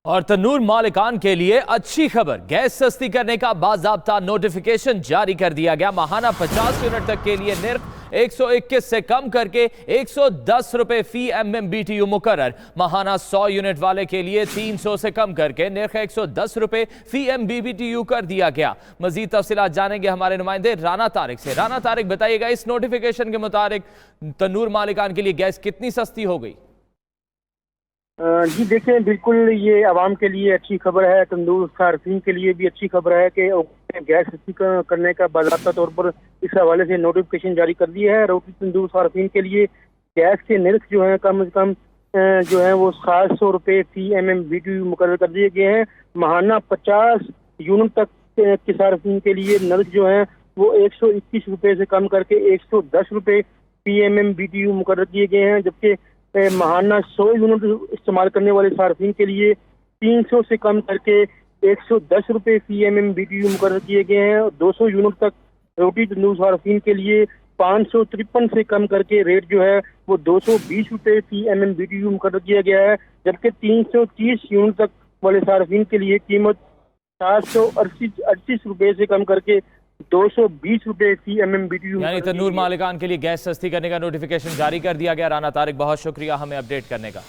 اور تنور مالکان کے لیے اچھی خبر، گیس سستی کرنے کا باضابطہ نوٹیفیکیشن جاری کر دیا گیا۔ ماہانہ 50 یونٹ تک کے لیے نرخ 121 سے کم کر کے 110 روپے فی M M B T U مقرر۔ ماہانہ 100 یونٹ والے کے لیے 300 سے کم کر کے نرخ 110 روپے فی ایم بی ٹی یو کر دیا گیا۔ مزید تفصیلات جانیں گے ہمارے نمائندے رانا طارق سے۔ رانا طارق، بتائیے گا اس نوٹیفیکیشن کے مطابق تنور مالکان کے لیے گیس کتنی سستی ہو گئی؟ جی دیکھیں، بالکل یہ عوام کے لیے اچھی خبر ہے، تندور صارفین کے لیے بھی اچھی خبر ہے کہ گیس سستی کرنے کا باضابطہ طور پر اس حوالے سے نوٹیفکیشن جاری کر دیا ہے۔ روٹی تندور صارفین کے لیے گیس کے نرخ جو ہیں کم از کم جو ہیں وہ 700 روپے فی M M B T U مقرر کر دیے گئے ہیں۔ ماہانہ 50 یونٹ تک کے صارفین کے لیے نرخ جو ہیں وہ 121 روپے سے کم کر کے 110 روپے فی M M B T U مقرر کیے گئے ہیں، جبکہ ماہانہ 100 یونٹ استعمال کرنے والے صارفین کے لیے 300 سے کم کر کے 110 روپے فی M M B T U مقرر کیے گئے ہیں۔ اور 200 یونٹ تک روٹی تندور صارفین کے لیے 553 سے کم کر کے ریٹ جو ہے وہ 220 روپے فی M M B T U مقرر کیا گیا ہے، جبکہ 330 یونٹ تک والے صارفین کے لیے قیمت 738 روپے سے کم کر کے 220 روپے فی M M B T U. یعنی تنور مالکان کے لیے گیس سستی کرنے کا نوٹیفیکیشن جاری کر دیا گیا۔ رانا طارق، بہت شکریہ ہمیں اپڈیٹ کرنے کا۔